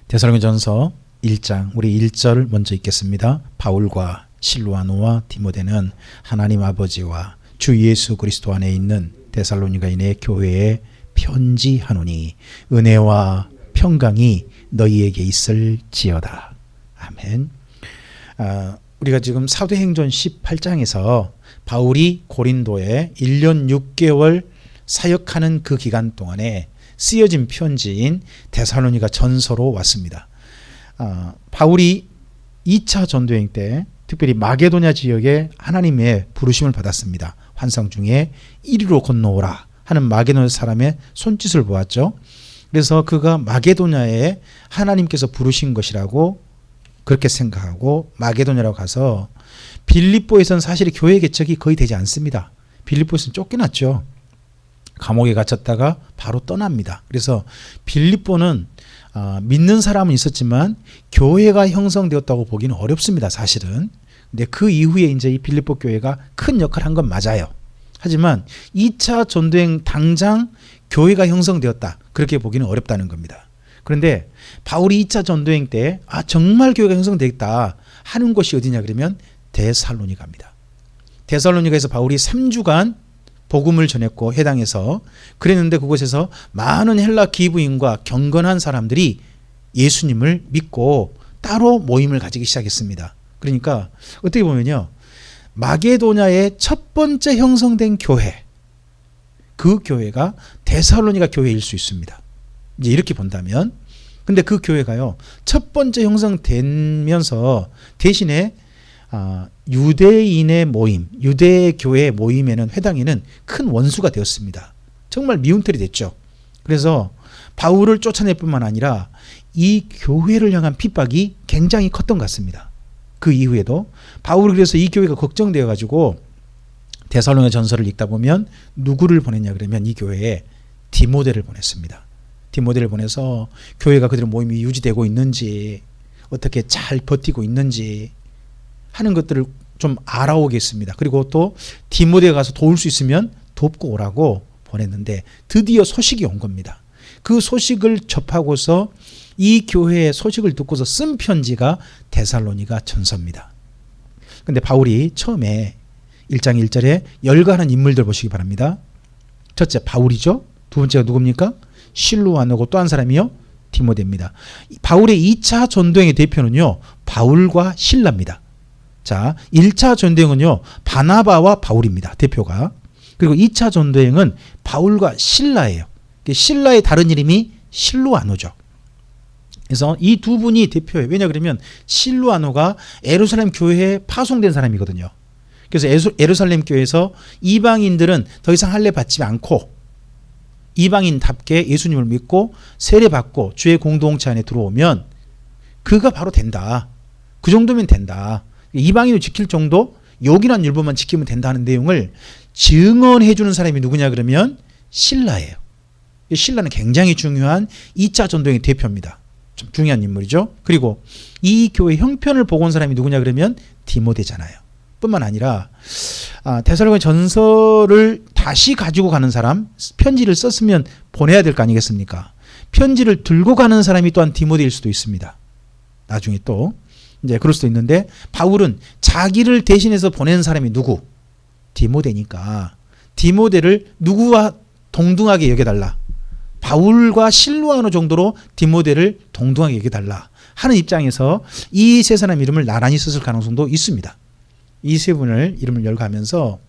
데살로니가전서 1장 우리 1절 먼저 읽겠습니다. 바울과 실로아노와 디모데는 하나님 아버지와 주 예수 그리스도 안에 있는 데살로니가인의 교회에 편지하노니 은혜와 평강이 너희에게 있을지어다. 아멘. 우리가 지금 사도행전 18장에서 바울이 고린도에 1년 6개월 사역하는 그 기간 동안에 쓰여진 편지인 데살로니가 전서로 왔습니다. 바울이 2차 전도여행 때 특별히 마게도냐 지역에 하나님의 부르심을 받았습니다. 환상 중에 이리로 건너오라 하는 마게도냐 사람의 손짓을 보았죠. 그래서 그가 마게도냐에 하나님께서 부르신 것이라고 그렇게 생각하고 마게도냐로 가서 빌립보에서는 사실 교회 개척이 거의 되지 않습니다. 빌립보에서는 쫓겨났죠. 감옥에 갇혔다가 바로 떠납니다. 그래서 빌립보는 믿는 사람은 있었지만 교회가 형성되었다고 보기는 어렵습니다. 사실은. 근데 그 이후에 이제 이 빌립보 교회가 큰 역할을 한 건 맞아요. 하지만 2차 전도행 당장 교회가 형성되었다. 그렇게 보기는 어렵다는 겁니다. 그런데 바울이 2차 전도행 때 정말 교회가 형성되겠다 하는 곳이 어디냐 그러면 데살로니가입니다. 데살로니가에서 바울이 3주간 복음을 전했고 해당해서 그랬는데 그곳에서 많은 헬라 기브인과 경건한 사람들이 예수님을 믿고 따로 모임을 가지기 시작했습니다. 그러니까 어떻게 보면요, 마게도냐의 첫 번째 형성된 교회, 그 교회가 데살로니가 교회일 수 있습니다. 이제 이렇게 본다면, 근데 그 교회가요 첫 번째 형성되면서 대신에 유대인의 모임, 유대 교회 모임에는 회당에는 큰 원수가 되었습니다. 정말 미운털이 됐죠. 그래서 바울을 쫓아낼 뿐만 아니라 이 교회를 향한 핍박이 굉장히 컸던 것 같습니다. 그 이후에도 바울이 그래서 이 교회가 걱정되어 가지고 데살로니가 전서를 읽다 보면 누구를 보냈냐 그러면 이 교회에 디모데를 보냈습니다. 디모데를 보내서 교회가 그대로 모임이 유지되고 있는지 어떻게 잘 버티고 있는지 하는 것들을 좀 알아오겠습니다. 그리고 또 디모데가 가서 도울 수 있으면 돕고 오라고 보냈는데 드디어 소식이 온 겁니다. 그 소식을 접하고서 이 교회의 소식을 듣고서 쓴 편지가 데살로니가 전서입니다. 그런데 바울이 처음에 1장 1절에 열거하는 인물들 보시기 바랍니다. 첫째 바울이죠. 두 번째가 누굽니까? 실로아노고 또 한 사람이요 디모데입니다. 바울의 2차 전도행의 대표는요 바울과 실라입니다. 자, 1차 전도행은요 바나바와 바울입니다. 대표가. 그리고 2차 전도행은 바울과 실라예요. 실라의 다른 이름이 실로아노죠. 그래서 이 두 분이 대표예요. 왜냐 그러면 실로아노가 예루살렘 교회에 파송된 사람이거든요. 그래서 예루살렘 교회에서 이방인들은 더 이상 할례 받지 않고 이방인답게 예수님을 믿고 세례받고 주의 공동체 안에 들어오면 그가 바로 된다. 그 정도면 된다. 이방인을 지킬 정도 요긴한 율법만 지키면 된다는 내용을 증언해 주는 사람이 누구냐 그러면 실라예요. 실라는 굉장히 중요한 2차 전도행의 대표입니다. 좀 중요한 인물이죠. 그리고 이 교회 형편을 보고 온 사람이 누구냐 그러면 디모데잖아요. 뿐만 아니라 데살로니가 전서를 다시 가지고 가는 사람, 편지를 썼으면 보내야 될 거 아니겠습니까? 편지를 들고 가는 사람이 또한 디모데일 수도 있습니다. 나중에 또 이제 그럴 수도 있는데 바울은 자기를 대신해서 보낸 사람이 누구? 디모데니까 디모데를 누구와 동등하게 여겨달라. 바울과 실로아노 정도로 디모데를 동등하게 여겨달라 하는 입장에서 이 세 사람 이름을 나란히 썼을 가능성도 있습니다. 이 세 분을 이름을 열거하면서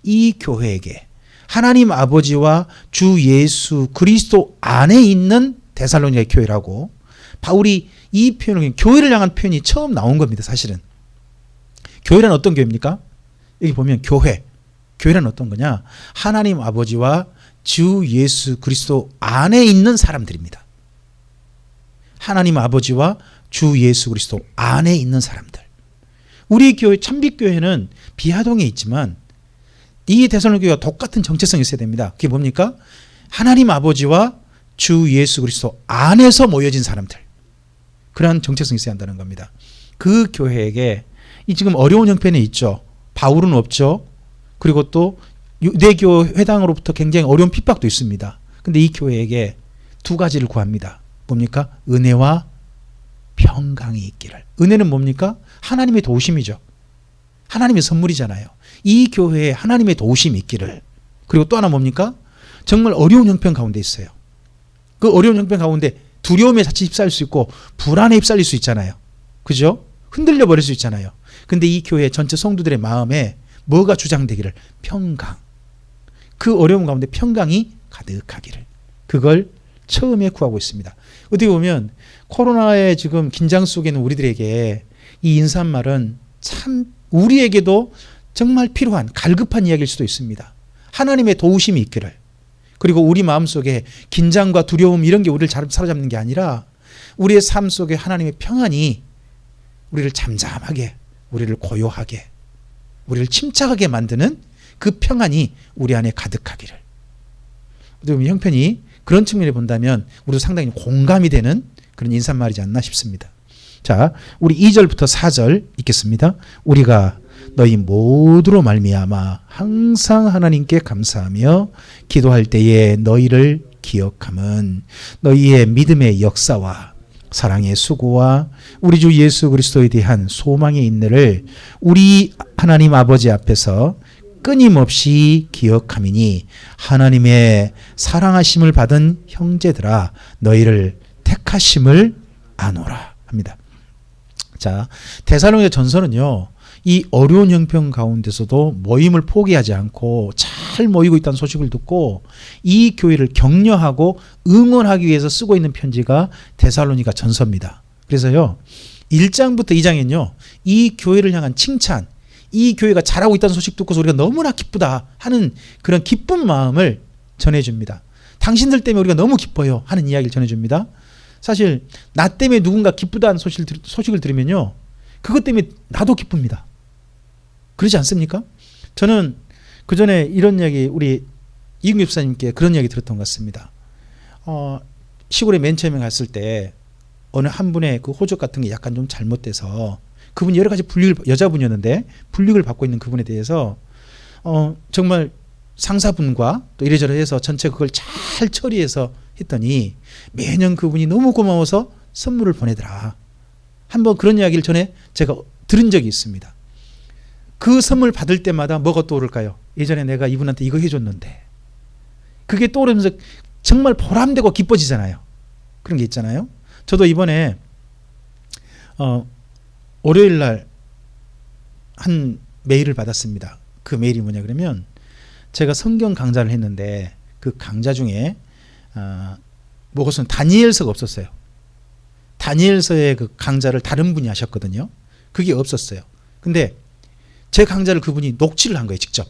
이 교회에게 하나님 아버지와 주 예수 그리스도 안에 있는 데살로니가 교회라고 바울이 이 표현을 교회를 향한 표현이 처음 나온 겁니다. 사실은 교회란 어떤 교회입니까? 여기 보면 교회란 어떤 거냐? 하나님 아버지와 주 예수 그리스도 안에 있는 사람들입니다. 하나님 아버지와 주 예수 그리스도 안에 있는 사람들. 우리 교회 참빛교회는 비하동에 있지만 이 데살로니가 교회와 똑같은 정체성이 있어야 됩니다. 그게 뭡니까? 하나님 아버지와 주 예수 그리스도 안에서 모여진 사람들. 그러한 정체성이 있어야 한다는 겁니다. 그 교회에게 이 지금 어려운 형편에 있죠. 바울은 없죠. 그리고 또 유대교 회당으로부터 굉장히 어려운 핍박도 있습니다. 그런데 이 교회에게 두 가지를 구합니다. 뭡니까? 은혜와 평강이 있기를. 은혜는 뭡니까? 하나님의 도우심이죠. 하나님의 선물이잖아요. 이 교회에 하나님의 도우심이 있기를. 그리고 또 하나 뭡니까? 정말 어려운 형편 가운데 있어요. 그 어려운 형편 가운데 두려움에 자칫 휩싸일 수 있고 불안에 휩싸일 수 있잖아요. 그죠? 흔들려 버릴 수 있잖아요. 근데 이 교회 전체 성도들의 마음에 뭐가 주장되기를? 평강. 그 어려움 가운데 평강이 가득하기를. 그걸 처음에 구하고 있습니다. 어떻게 보면 코로나의 지금 긴장 속에는 우리들에게 이 인사말은 참 우리에게도 정말 필요한 갈급한 이야기일 수도 있습니다. 하나님의 도우심이 있기를. 그리고 우리 마음속에 긴장과 두려움 이런 게 우리를 사로잡는 게 아니라 우리의 삶 속에 하나님의 평안이 우리를 잠잠하게, 우리를 고요하게, 우리를 침착하게 만드는 그 평안이 우리 안에 가득하기를. 어떻게 보면 형편이 그런 측면에 본다면 우리도 상당히 공감이 되는 그런 인사말이지 않나 싶습니다. 자, 우리 2절부터 4절 읽겠습니다. 우리가 너희 모두로 말미암아 항상 하나님께 감사하며 기도할 때에 너희를 기억함은 너희의 믿음의 역사와 사랑의 수고와 우리 주 예수 그리스도에 대한 소망의 인내를 우리 하나님 아버지 앞에서 끊임없이 기억함이니 하나님의 사랑하심을 받은 형제들아 너희를 택하심을 아노라 합니다. 자, 데살로니가 전서는요, 이 어려운 형편 가운데서도 모임을 포기하지 않고 잘 모이고 있다는 소식을 듣고 이 교회를 격려하고 응원하기 위해서 쓰고 있는 편지가 데살로니가 전서입니다. 그래서요, 1장부터 2장엔요, 이 교회를 향한 칭찬, 이 교회가 잘하고 있다는 소식 듣고서 우리가 너무나 기쁘다 하는 그런 기쁜 마음을 전해줍니다. 당신들 때문에 우리가 너무 기뻐요 하는 이야기를 전해줍니다. 사실 나 때문에 누군가 기쁘다는 소식을 들으면요, 그것 때문에 나도 기쁩니다. 그러지 않습니까? 저는 그 전에 이런 이야기 우리 이근규 집사님께 그런 이야기 들었던 것 같습니다. 시골에 맨 처음에 갔을 때 어느 한 분의 그 호적 같은 게 약간 좀 잘못돼서 그분이 여러 가지 여자분이었는데 불이익을 받고 있는 그분에 대해서 정말 상사분과 또 이래저래 해서 전체 그걸 잘 처리해서 했더니 매년 그분이 너무 고마워서 선물을 보내더라. 한번 그런 이야기를 전에 제가 들은 적이 있습니다. 그 선물 받을 때마다 뭐가 떠오를까요? 예전에 내가 이분한테 이거 해줬는데. 그게 떠오르면서 정말 보람되고 기뻐지잖아요. 그런 게 있잖아요. 저도 이번에 월요일 날 한 메일을 받았습니다. 그 메일이 뭐냐 그러면 제가 성경 강좌를 했는데 그 강좌 중에 무엇은 다니엘서가 없었어요. 다니엘서의 그 강좌를 다른 분이 하셨거든요. 그게 없었어요. 근데 제 강좌를 그분이 녹취를 한 거예요, 직접.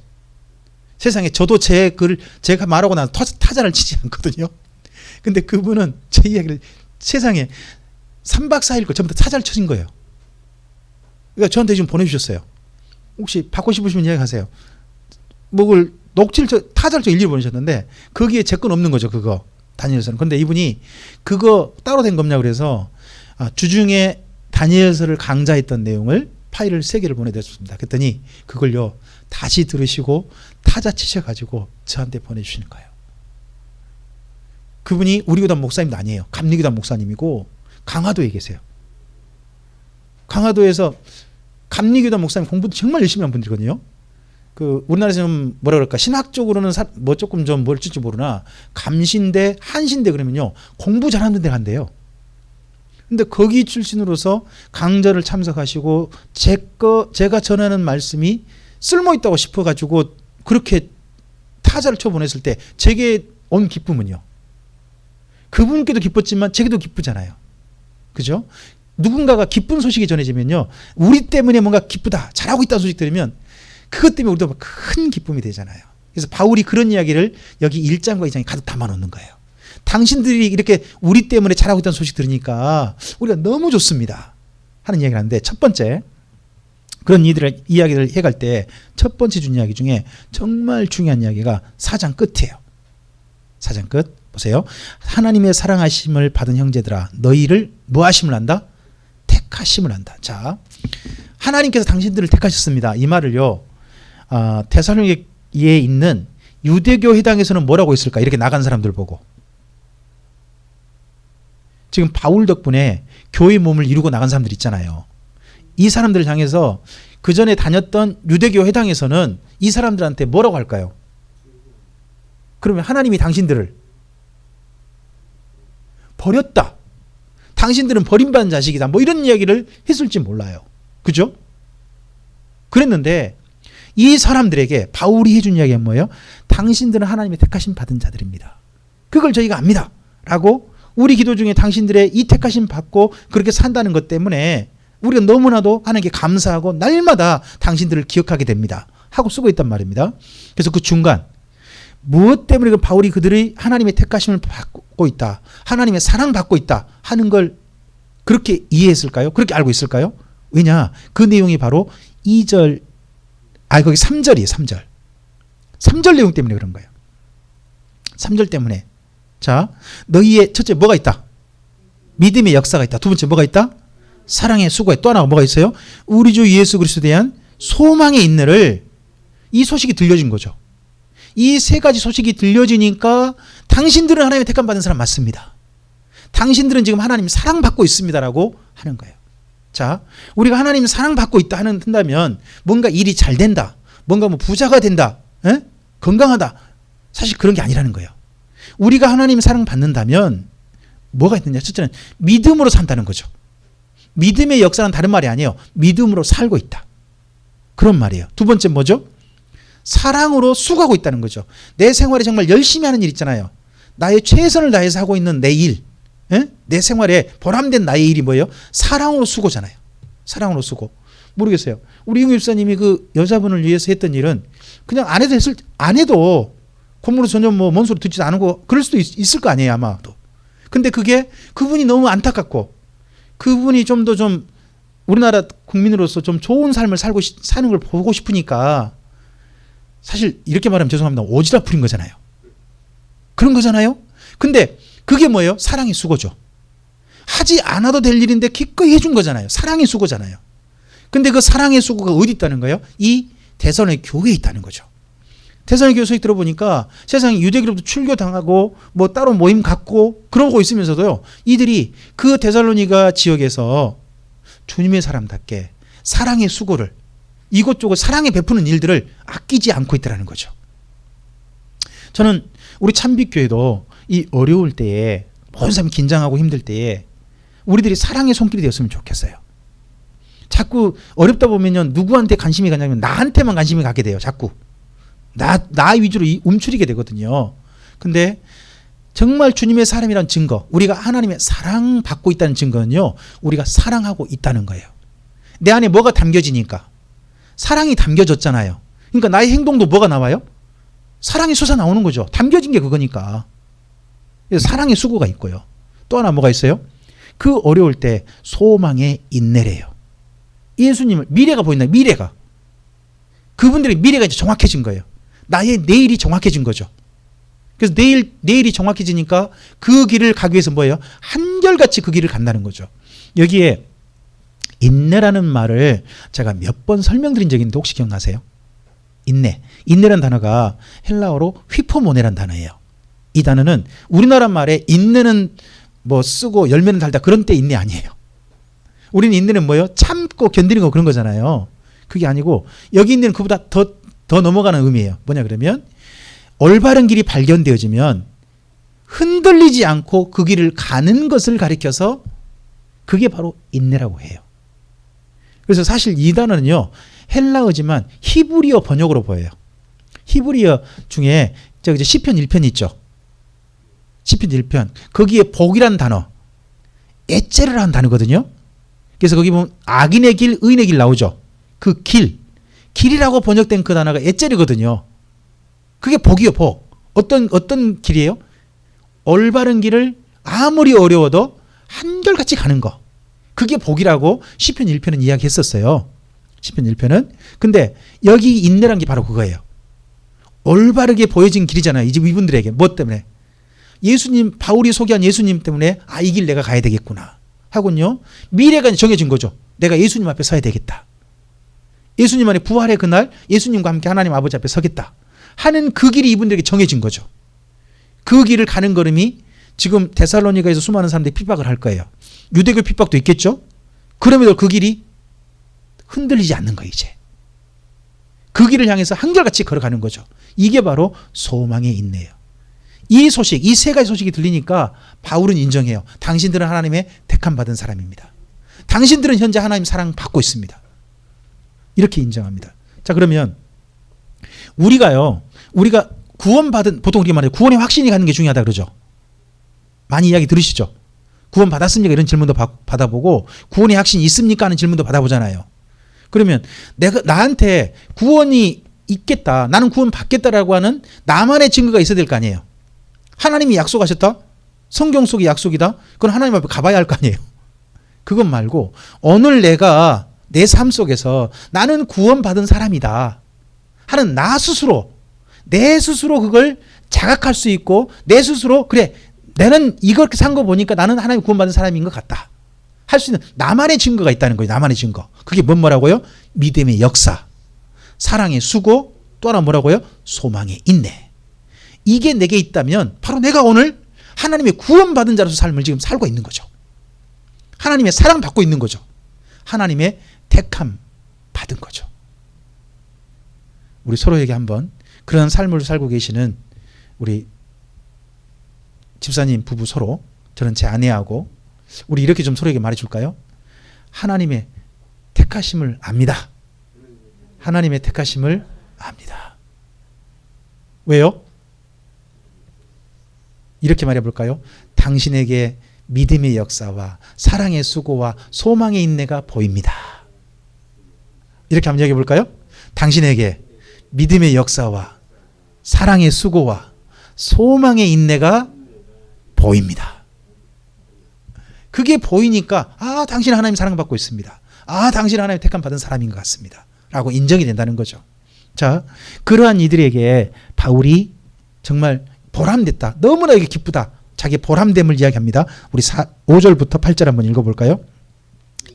세상에 저도 제 글을 제가 말하고 나서 타자를 치지 않거든요. 근데 그분은 제 이야기를 세상에 3박 4일 거 전부 다 타자를 쳐진 거예요. 그러니까 저한테 지금 보내주셨어요. 혹시 받고 싶으시면 이야기하세요. 뭐를 녹취를 타자를 일일이 보내셨는데 거기에 제 건 없는 거죠, 그거. 다니엘서는. 근데 이분이 그거 따로 된 겁냐 그래서 주중에 다니엘서를 강좌했던 내용을 파일을 3개를 보내드렸습니다. 그랬더니 그걸요 다시 들으시고 타자 치셔가지고 저한테 보내주시는 거예요. 그분이 우리 교단 목사님도 아니에요. 감리교단 목사님이고 강화도에 계세요. 강화도에서 감리교단 목사님 공부도 정말 열심히 한 분들이거든요. 그 우리나라에서 좀 뭐라 그럴까 신학적으로는 뭐 조금 좀 뭘 줄지 모르나 감신대 한신대 그러면요 공부 잘하는 데 간대요. 근데 거기 출신으로서 강좌를 참석하시고 제가 전하는 말씀이 쓸모 있다고 싶어가지고 그렇게 타자를 쳐 보냈을 때 제게 온 기쁨은요. 그분께도 기뻤지만 제게도 기쁘잖아요. 그죠? 누군가가 기쁜 소식이 전해지면요, 우리 때문에 뭔가 기쁘다, 잘하고 있다는 소식 들으면 그것 때문에 우리도 큰 기쁨이 되잖아요. 그래서 바울이 그런 이야기를 여기 1장과 2장에 가득 담아놓는 거예요. 당신들이 이렇게 우리 때문에 잘하고 있다는 소식 들으니까 우리가 너무 좋습니다 하는 이야기를 하는데, 첫 번째 그런 이야기를 해갈 때 첫 번째 준 이야기 중에 정말 중요한 이야기가 4장 끝이에요. 4장 끝 보세요. 하나님의 사랑하심을 받은 형제들아 너희를 뭐 하심을 한다? 택하심을 한다. 자, 하나님께서 당신들을 택하셨습니다. 이 말을요 데살로니가에 있는 유대교 회당에서는 뭐라고 했을까? 이렇게 나간 사람들 보고 지금 바울 덕분에 교회 몸을 이루고 나간 사람들 있잖아요. 이 사람들을 향해서 그 전에 다녔던 유대교 회당에서는 이 사람들한테 뭐라고 할까요? 그러면 하나님이 당신들을 버렸다. 당신들은 버림받은 자식이다. 뭐 이런 이야기를 했을지 몰라요. 그죠? 그랬는데 이 사람들에게 바울이 해준 이야기가 뭐예요? 당신들은 하나님의 택하심 받은 자들입니다. 그걸 저희가 압니다. 라고 우리 기도 중에 당신들의 이 택하심 받고 그렇게 산다는 것 때문에 우리가 너무나도 하나님께 감사하고 날마다 당신들을 기억하게 됩니다. 하고 쓰고 있단 말입니다. 그래서 그 중간 무엇 때문에 그 바울이 그들의 하나님의 택하심을 받고 있다. 하나님의 사랑받고 있다 하는 걸 그렇게 이해했을까요? 그렇게 알고 있을까요? 왜냐? 그 내용이 바로 2절, 거기 3절이에요. 3절. 3절 내용 때문에 그런 거예요. 3절 때문에. 자, 너희의 첫째 뭐가 있다? 믿음의 역사가 있다. 두 번째 뭐가 있다? 사랑의 수고에. 또 하나가 뭐가 있어요? 우리 주 예수 그리스도에 대한 소망의 인내를 이 소식이 들려진 거죠. 이 세 가지 소식이 들려지니까 당신들은 하나님의 택함 받은 사람 맞습니다. 당신들은 지금 하나님 사랑받고 있습니다라고 하는 거예요. 자, 우리가 하나님 사랑받고 있다 한다면 뭔가 일이 잘 된다. 뭔가 뭐 부자가 된다. 건강하다. 사실 그런 게 아니라는 거예요. 우리가 하나님 사랑받는다면 뭐가 있느냐? 첫째는 믿음으로 산다는 거죠. 믿음의 역사는 다른 말이 아니에요. 믿음으로 살고 있다. 그런 말이에요. 두 번째 뭐죠? 사랑으로 수고하고 있다는 거죠. 내 생활에 정말 열심히 하는 일 있잖아요. 나의 최선을 다해서 하고 있는 내 일. 내 생활에 보람된 나의 일이 뭐예요? 사랑으로 수고잖아요. 사랑으로 수고. 모르겠어요. 우리 용 집사님이 그 여자분을 위해서 했던 일은 그냥 안 해도 콧물로 전혀 뭐 뭔 소리 듣지도 않고 그럴 수도 있을 거 아니에요, 아마도. 근데 그게 그분이 너무 안타깝고 그분이 좀 더 좀 우리나라 국민으로서 좀 좋은 삶을 사는 걸 보고 싶으니까 사실 이렇게 말하면 죄송합니다. 오지랖 부린 거잖아요. 그런 거잖아요. 근데 그게 뭐예요? 사랑의 수고죠. 하지 않아도 될 일인데 기꺼이 해준 거잖아요. 사랑의 수고잖아요. 근데 그 사랑의 수고가 어디 있다는 거예요? 이 데살로니가 교회에 있다는 거죠. 데살로니가 교회 소식 들어보니까 세상에 유대교로부터 출교당하고 뭐 따로 모임 갖고 그러고 있으면서도요. 이들이 그 데살로니가 지역에서 주님의 사람답게 사랑의 수고를 이곳저곳 사랑에 베푸는 일들을 아끼지 않고 있다는 거죠. 저는 우리 참빛교회도 이 어려울 때에 모든 사람이 긴장하고 힘들 때에 우리들이 사랑의 손길이 되었으면 좋겠어요. 자꾸 어렵다 보면요. 누구한테 관심이 가냐면 나한테만 관심이 가게 돼요. 자꾸. 나 위주로 움츠리게 되거든요. 근데 정말 주님의 사람이란 증거, 우리가 하나님의 사랑받고 있다는 증거는요. 우리가 사랑하고 있다는 거예요. 내 안에 뭐가 담겨지니까. 사랑이 담겨졌잖아요. 그러니까 나의 행동도 뭐가 나와요? 사랑이 솟아나오는 거죠. 담겨진 게 그거니까. 그래서 사랑의 수고가 있고요. 또 하나 뭐가 있어요? 그 어려울 때 소망의 인내래요. 예수님을 미래가 보인다. 미래가. 그분들의 미래가 이제 정확해진 거예요. 나의 내일이 정확해진 거죠. 그래서 내일이 정확해지니까 그 길을 가기 위해서 뭐예요? 한결같이 그 길을 간다는 거죠. 여기에 인내라는 말을 제가 몇 번 설명드린 적이 있는데 혹시 기억나세요? 인내. 인내라는 단어가 헬라어로 휘포모네라는 단어예요. 이 단어는 우리나라 말에 인내는 뭐 쓰고 열매는 달다 그런 때 인내 아니에요. 우리는 인내는 뭐예요? 참고 견디는 거 그런 거잖아요. 그게 아니고 여기 있는 그보다 더 넘어가는 의미예요. 뭐냐 그러면 올바른 길이 발견되어지면 흔들리지 않고 그 길을 가는 것을 가리켜서 그게 바로 인내라고 해요. 그래서 사실 이 단어는요. 헬라어지만 히브리어 번역으로 보여요. 히브리어 중에 저기 시편 1편 있죠. 시편 1편. 거기에 복이라는 단어. 에체르라는 단어거든요. 그래서 거기 보면 악인의 길, 의인의 길 나오죠. 그 길이라고 번역된 그 단어가 에체르거든요. 그게 복이요, 복. 어떤 길이에요? 올바른 길을 아무리 어려워도 한결같이 가는 거. 그게 복이라고 시편 1편은 이야기했었어요. 시편 1편은. 근데 여기 인내란 게 바로 그거예요. 올바르게 보여진 길이잖아요. 이제 이분들에게. 뭐 때문에? 예수님, 바울이 소개한 예수님 때문에 이 길 내가 가야 되겠구나. 하군요. 미래가 정해진 거죠. 내가 예수님 앞에 서야 되겠다. 예수님 안에 부활의 그날 예수님과 함께 하나님 아버지 앞에 서겠다. 하는 그 길이 이분들에게 정해진 거죠. 그 길을 가는 걸음이 지금 데살로니가에서 수많은 사람들이 핍박을 할 거예요. 유대교 핍박도 있겠죠. 그럼에도 그 길이 흔들리지 않는 거예요. 이제 그 길을 향해서 한결같이 걸어가는 거죠. 이게 바로 소망의 인내예요. 이 소식, 이 세 가지 소식이 들리니까 바울은 인정해요. 당신들은 하나님의 택함 받은 사람입니다. 당신들은 현재 하나님 사랑 받고 있습니다. 이렇게 인정합니다. 자, 그러면 우리가 구원받은, 보통 우리가 말해요. 구원의 확신이 가는 게 중요하다 그러죠. 많이 이야기 들으시죠? 구원 받았습니까? 이런 질문도 받아보고, 구원의 확신이 있습니까? 하는 질문도 받아보잖아요. 그러면 나한테 구원이 있겠다, 나는 구원 받겠다라고 하는 나만의 증거가 있어야 될 거 아니에요. 하나님이 약속하셨다? 성경 속의 약속이다? 그건 하나님 앞에 가봐야 할 거 아니에요. 그것 말고 오늘 내가 내 삶 속에서 나는 구원받은 사람이다 하는 내 스스로 그걸 자각할 수 있고, 내 스스로 그래 나는 이렇게 산 거 보니까 나는 하나님 구원받은 사람인 것 같다 할 수 있는 나만의 증거가 있다는 거예요. 나만의 증거. 그게 뭐라고요? 믿음의 역사, 사랑의 수고, 또 하나 뭐라고요? 소망의 인내. 이게 내게 있다면 바로 내가 오늘 하나님의 구원받은 자로서 삶을 지금 살고 있는 거죠. 하나님의 사랑받고 있는 거죠. 하나님의 택함 받은 거죠. 우리 서로에게 한번 그런 삶을 살고 계시는 우리 집사님 부부 서로, 저는 제 아내하고 우리 이렇게 좀 서로에게 말해줄까요? 하나님의 택하심을 압니다. 하나님의 택하심을 압니다. 왜요? 이렇게 말해볼까요? 당신에게 믿음의 역사와 사랑의 수고와 소망의 인내가 보입니다. 이렇게 한번 이야기해볼까요? 당신에게 믿음의 역사와 사랑의 수고와 소망의 인내가 보입니다. 그게 보이니까 당신 하나님 사랑받고 있습니다. 당신 하나님 택함 받은 사람인 것 같습니다. 라고 인정이 된다는 거죠. 자, 그러한 이들에게 바울이 정말 보람됐다, 너무나 이게 기쁘다, 자기 보람됨을 이야기합니다. 우리 5절부터 8절 한번 읽어볼까요?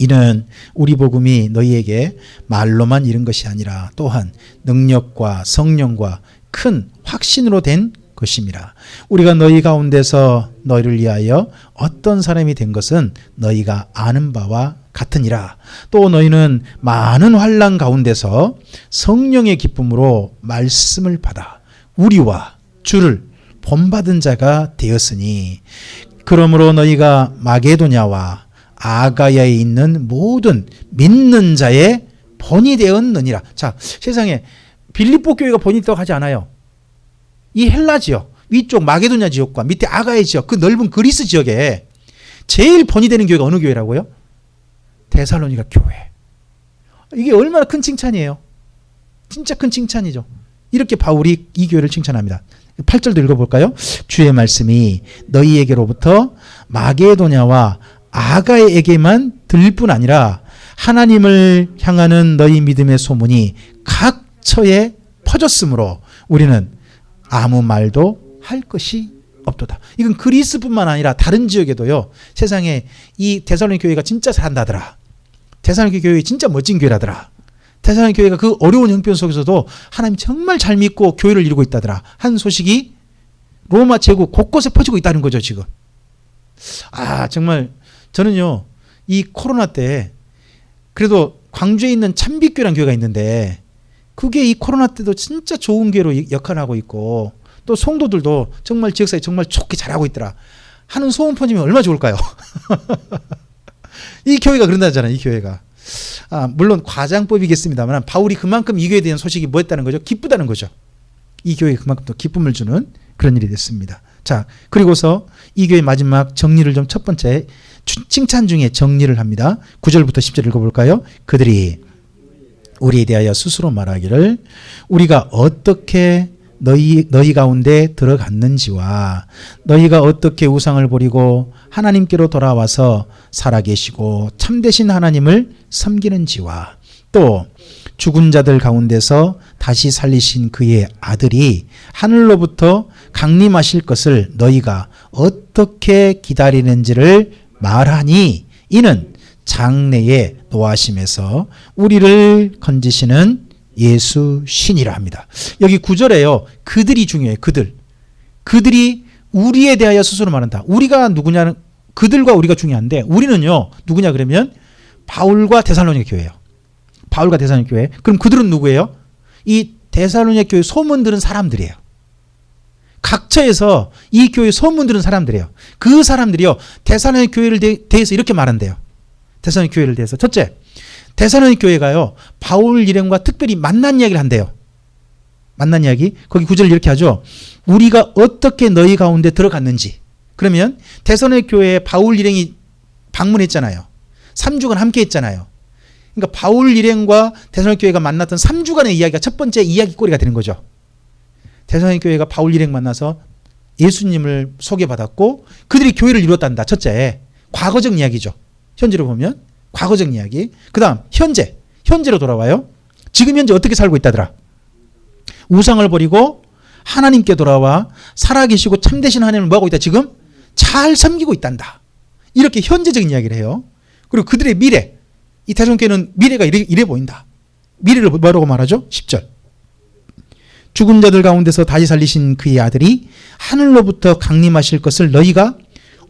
이는 우리 복음이 너희에게 말로만 이른 것이 아니라 또한 능력과 성령과 큰 확신으로 된 것임이라. 우리가 너희 가운데서 너희를 위하여 어떤 사람이 된 것은 너희가 아는 바와 같으니라. 또 너희는 많은 환난 가운데서 성령의 기쁨으로 말씀을 받아 우리와 주를 본받은 자가 되었으니, 그러므로 너희가 마게도냐와 아가야에 있는 모든 믿는 자의 본이 되었느니라. 자, 세상에 빌립보 교회가 본이 있다고 하지 않아요. 이 헬라 지역, 위쪽 마게도냐 지역과 밑에 아가야 지역, 그 넓은 그리스 지역에 제일 본이 되는 교회가 어느 교회라고요? 데살로니가 교회. 이게 얼마나 큰 칭찬이에요. 진짜 큰 칭찬이죠. 이렇게 바울이 이 교회를 칭찬합니다. 8절도 읽어볼까요? 주의 말씀이 너희에게로부터 마게도냐와 아가야에게만 들릴 뿐 아니라 하나님을 향하는 너희 믿음의 소문이 각 처에 퍼졌으므로 우리는 아무 말도 할 것이 없도다. 이건 그리스뿐만 아니라 다른 지역에도요, 세상에 이 데살로니가 교회가 진짜 잘한다더라, 데살로니가 교회 진짜 멋진 교회라더라, 데살로니가 교회가 그 어려운 형편 속에서도 하나님 정말 잘 믿고 교회를 이루고 있다더라 한 소식이 로마 제국 곳곳에 퍼지고 있다는 거죠. 지금 정말 저는요, 이 코로나 때 그래도 광주에 있는 참빛교회라는 교회가 있는데 그게 이 코로나 때도 진짜 좋은 교회로 역할을 하고 있고, 또 성도들도 정말 지역사회 정말 좋게 잘하고 있더라 하는 소문 퍼지면 얼마나 좋을까요? 이 교회가 그런다잖아요. 이 교회가 물론 과장법이겠습니다만 바울이 그만큼 이 교회에 대한 소식이 뭐였다는 거죠? 기쁘다는 거죠. 이 교회에 그만큼 또 기쁨을 주는 그런 일이 됐습니다. 자, 그리고서 이 교회 마지막 정리를 좀, 첫 번째 칭찬 중에 정리를 합니다. 9절부터 10절 읽어볼까요? 그들이 우리에 대하여 스스로 말하기를 우리가 어떻게 너희 가운데 들어갔는지와 너희가 어떻게 우상을 버리고 하나님께로 돌아와서 살아계시고 참되신 하나님을 섬기는지와 또 죽은 자들 가운데서 다시 살리신 그의 아들이 하늘로부터 강림하실 것을 너희가 어떻게 기다리는지를 말하니, 이는 장래의 노하심에서 우리를 건지시는 예수 신이라 합니다. 여기 9절에요. 그들이 중요해요. 그들이 우리에 대하여 스스로 말한다. 우리가 누구냐는 그들과 우리가 중요한데 우리는요 누구냐 그러면 바울과 데살로니가 교회예요. 바울과 데살로니가 교회. 그럼 그들은 누구예요? 이 데살로니가 교회 소문 들은 사람들이에요. 각처에서 이 교회 소문 들은 사람들이에요. 그 사람들이요 데살로니가 교회를 대해서 이렇게 말한대요. 데살로니가 교회를 대해서 첫째, 데살로니가 교회가요 바울 일행과 특별히 만난 이야기를 한대요. 만난 이야기. 거기 구절을 이렇게 하죠. 우리가 어떻게 너희 가운데 들어갔는지. 그러면 데살로니가 교회에 바울 일행이 방문했잖아요. 3주간 함께 했잖아요. 그러니까 바울 일행과 데살로니가 교회가 만났던 3주간의 이야기가 첫 번째 이야기거리가 되는 거죠. 데살로니가 교회가 바울 일행 만나서 예수님을 소개받았고 그들이 교회를 이루었단다. 첫째, 과거적 이야기죠. 현재로 보면 과거적 이야기. 그 다음 현재로 돌아와요. 지금 현재 어떻게 살고 있다더라. 우상을 버리고 하나님께 돌아와 살아계시고 참되신 하나님을 뭐하고 있다. 지금 잘 섬기고 있단다. 이렇게 현재적인 이야기를 해요. 그리고 그들의 미래, 이 데살로니가는 미래가 이래 보인다. 미래를 뭐라고 말하죠? 10절. 죽은 자들 가운데서 다시 살리신 그의 아들이 하늘로부터 강림하실 것을 너희가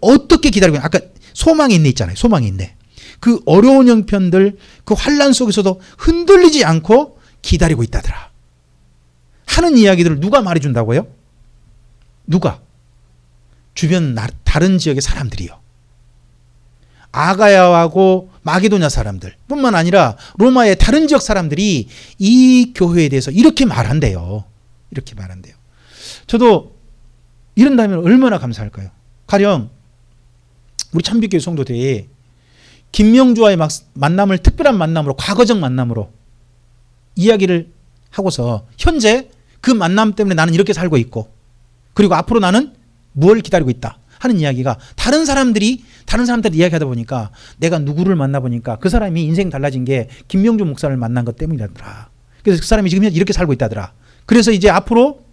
어떻게 기다리고 있냐. 아까 소망이 있네 있잖아요. 소망이 있네. 그 어려운 형편들, 그 환난 속에서도 흔들리지 않고 기다리고 있다더라. 하는 이야기들을 누가 말해준다고요? 누가? 주변 다른 지역의 사람들이요. 아가야하고 마게도냐 사람들 뿐만 아니라 로마의 다른 지역 사람들이 이 교회에 대해서 이렇게 말한대요. 이렇게 말한대요. 저도 이런다면 얼마나 감사할까요? 가령 우리 참빛교회 성도들이 김명주와의 만남을 특별한 만남으로, 과거적 만남으로 이야기를 하고서 현재 그 만남 때문에 나는 이렇게 살고 있고 그리고 앞으로 나는 무엇을 기다리고 있다 하는 이야기가 다른 사람들이 이야기하다 보니까 내가 누구를 만나보니까 그 사람이 인생 달라진 게 김명주 목사를 만난 것 때문이라더라. 그래서 그 사람이 지금 이렇게 살고 있다더라. 그래서 이제 앞으로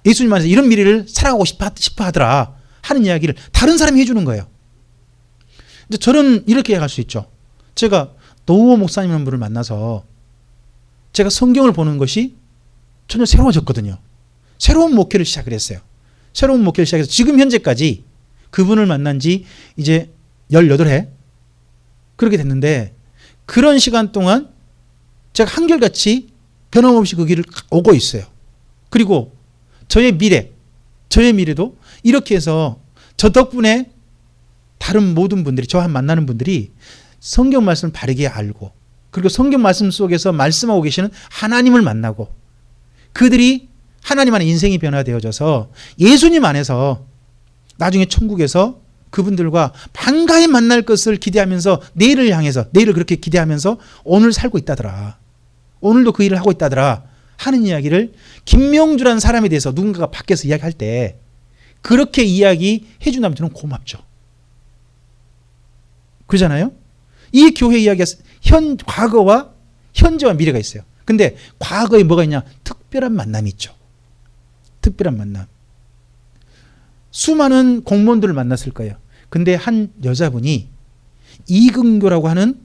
예수님 안에서 이런 미래를 살아가고 싶어 하더라 하는 이야기를 다른 사람이 해주는 거예요. 이제 저는 이렇게 할 수 있죠. 제가 노우호 목사님 분을 만나서 제가 성경을 보는 것이 전혀 새로워졌거든요. 새로운 목회를 시작을 했어요. 새로운 목회를 시작해서 지금 현재까지 그분을 만난 지 이제 18해 그렇게 됐는데 그런 시간 동안 제가 한결같이 변함없이 그 길을 오고 있어요. 그리고 저의 미래도 이렇게 해서 저 덕분에 다른 모든 분들이 저와 만나는 분들이 성경 말씀을 바르게 알고 그리고 성경 말씀 속에서 말씀하고 계시는 하나님을 만나고 그들이 하나님 안에 인생이 변화되어져서 예수님 안에서 나중에 천국에서 그분들과 반가이 만날 것을 기대하면서 내일을 그렇게 기대하면서 오늘 살고 있다더라. 오늘도 그 일을 하고 있다더라 하는 이야기를 김명주라는 사람에 대해서 누군가가 밖에서 이야기할 때 그렇게 이야기해 준다면 저는 고맙죠. 그러잖아요. 이 교회 이야기가 과거와 현재와 미래가 있어요. 근데 과거에 뭐가 있냐? 특별한 만남이 있죠. 특별한 만남. 수많은 공무원들을 만났을 거예요. 근데 한 여자분이 이근교라고 하는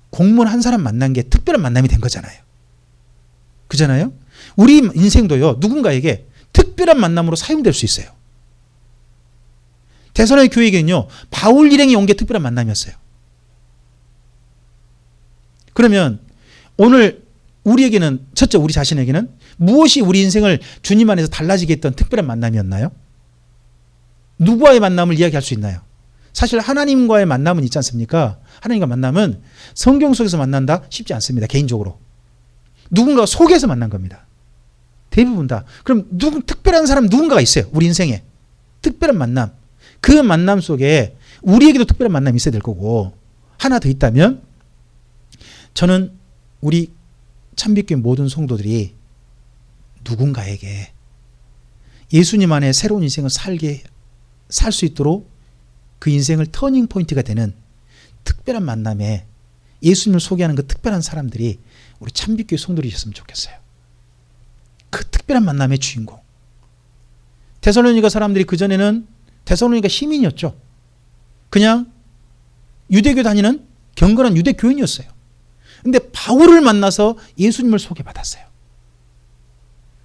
공무원 한 사람 만난 게 특별한 만남이 된 거잖아요. 그잖아요. 우리 인생도요. 누군가에게 특별한 만남으로 사용될 수 있어요. 데살로니가 교회에게는요. 바울 일행이 온 게 특별한 만남이었어요. 그러면 오늘 우리에게는 첫째 우리 자신에게는 무엇이 우리 인생을 주님 안에서 달라지게 했던 특별한 만남이었나요? 누구와의 만남을 이야기할 수 있나요? 사실 하나님과의 만남은 있지 않습니까? 하나님과 만남은 성경 속에서 만난다? 쉽지 않습니다. 개인적으로. 누군가 속에서 만난 겁니다. 대부분 다. 그럼 특별한 사람 누군가가 있어요. 우리 인생에. 특별한 만남. 그 만남 속에 우리에게도 특별한 만남이 있어야 될 거고 하나 더 있다면 저는 우리 참빛교회 모든 성도들이 누군가에게 예수님 안에 새로운 인생을 살 수 있도록 그 인생을 터닝 포인트가 되는 특별한 만남에 예수님을 소개하는 그 특별한 사람들이 우리 참빛교회 성도들이셨으면 좋겠어요. 그 특별한 만남의 주인공. 데살로니가 사람들이 그전에는 데살로니가 시민이었죠. 그냥 유대교 다니는 경건한 유대 교인이었어요. 근데 바울을 만나서 예수님을 소개받았어요.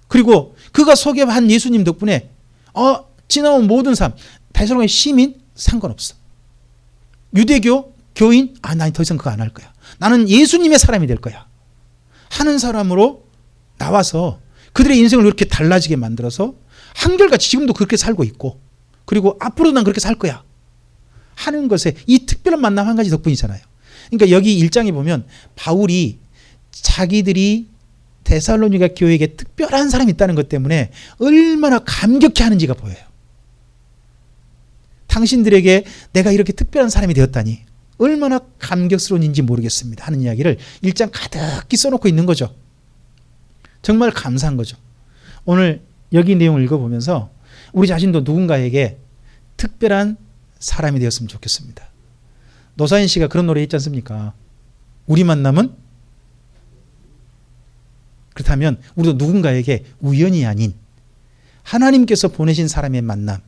그리고 그가 소개한 예수님 덕분에 지나온 모든 삶, 데살로니가 시민, 상관없어. 유대교 교인, 난 더 이상 그거 안 할 거야. 나는 예수님의 사람이 될 거야 하는 사람으로 나와서 그들의 인생을 그렇게 달라지게 만들어서 한결같이 지금도 그렇게 살고 있고, 그리고 앞으로도 난 그렇게 살 거야 하는 것에 이 특별한 만남 한 가지 덕분이잖아요. 그러니까 여기 1장에 보면 바울이 자기들이 데살로니가 교회에 특별한 사람이 있다는 것 때문에 얼마나 감격해하는지가 보여요. 당신들에게 내가 이렇게 특별한 사람이 되었다니 얼마나 감격스러운지 모르겠습니다 하는 이야기를 1장 가득히 써놓고 있는 거죠. 정말 감사한 거죠. 오늘 여기 내용을 읽어보면서 우리 자신도 누군가에게 특별한 사람이 되었으면 좋겠습니다. 노사인 씨가 그런 노래 있지 않습니까? 우리 만남은, 그렇다면 우리도 누군가에게 우연이 아닌 하나님께서 보내신 사람의 만남,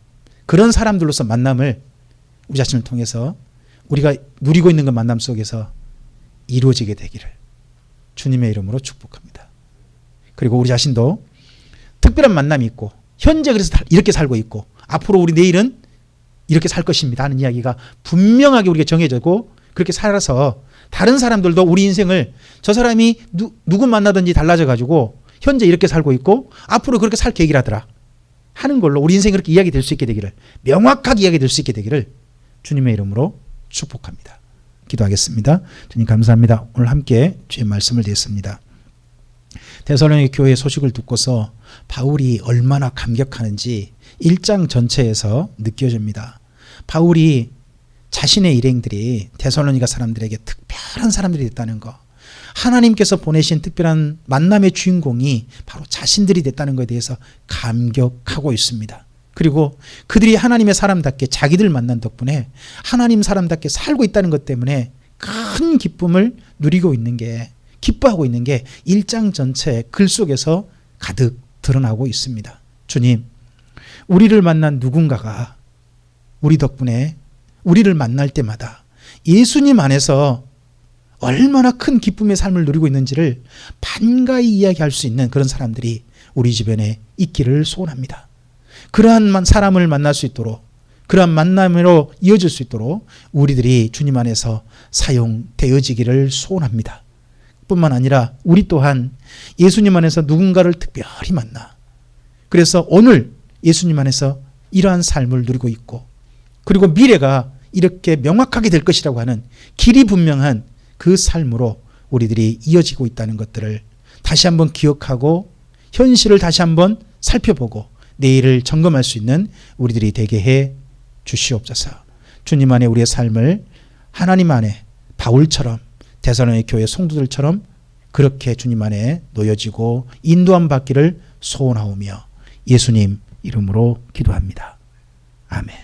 그런 사람들로서 만남을 우리 자신을 통해서 우리가 누리고 있는 그 만남 속에서 이루어지게 되기를 주님의 이름으로 축복합니다. 그리고 우리 자신도 특별한 만남이 있고 현재 그래서 이렇게 살고 있고 앞으로 우리 내일은 이렇게 살 것입니다 하는 이야기가 분명하게 우리가 정해지고 그렇게 살아서 다른 사람들도 우리 인생을 저 사람이 누구 만나든지 달라져 가지고 현재 이렇게 살고 있고 앞으로 그렇게 살 계획이라더라 하는 걸로 우리 인생이 그렇게 이야기될 수 있게 되기를, 명확하게 이야기될 수 있게 되기를 주님의 이름으로 축복합니다. 기도하겠습니다. 주님 감사합니다. 오늘 함께 주의 말씀을 듣습니다. 데살로니가 교회 소식을 듣고서 바울이 얼마나 감격하는지 1장 전체에서 느껴집니다. 바울이 자신의 일행들이 데살로니가 사람들에게 특별한 사람들이 됐다는 것, 하나님께서 보내신 특별한 만남의 주인공이 바로 자신들이 됐다는 것에 대해서 감격하고 있습니다. 그리고 그들이 하나님의 사람답게 자기들 만난 덕분에 하나님 사람답게 살고 있다는 것 때문에 큰 기쁨을 누리고 있는 게, 기뻐하고 있는 게 1장 전체 글 속에서 가득 드러나고 있습니다. 주님, 우리를 만난 누군가가 우리 덕분에 우리를 만날 때마다 예수님 안에서 얼마나 큰 기쁨의 삶을 누리고 있는지를 반가이 이야기할 수 있는 그런 사람들이 우리 주변에 있기를 소원합니다. 그러한 사람을 만날 수 있도록, 그러한 만남으로 이어질 수 있도록 우리들이 주님 안에서 사용되어지기를 소원합니다. 뿐만 아니라 우리 또한 예수님 안에서 누군가를 특별히 만나, 그래서 오늘 예수님 안에서 이러한 삶을 누리고 있고, 그리고 미래가 이렇게 명확하게 될 것이라고 하는 길이 분명한 그 삶으로 우리들이 이어지고 있다는 것들을 다시 한번 기억하고 현실을 다시 한번 살펴보고 내일을 점검할 수 있는 우리들이 되게 해 주시옵소서. 주님 안에 우리의 삶을 하나님 안에 바울처럼 데살로니가 교회 성도들처럼 그렇게 주님 안에 놓여지고 인도함 받기를 소원하오며 예수님 이름으로 기도합니다. 아멘.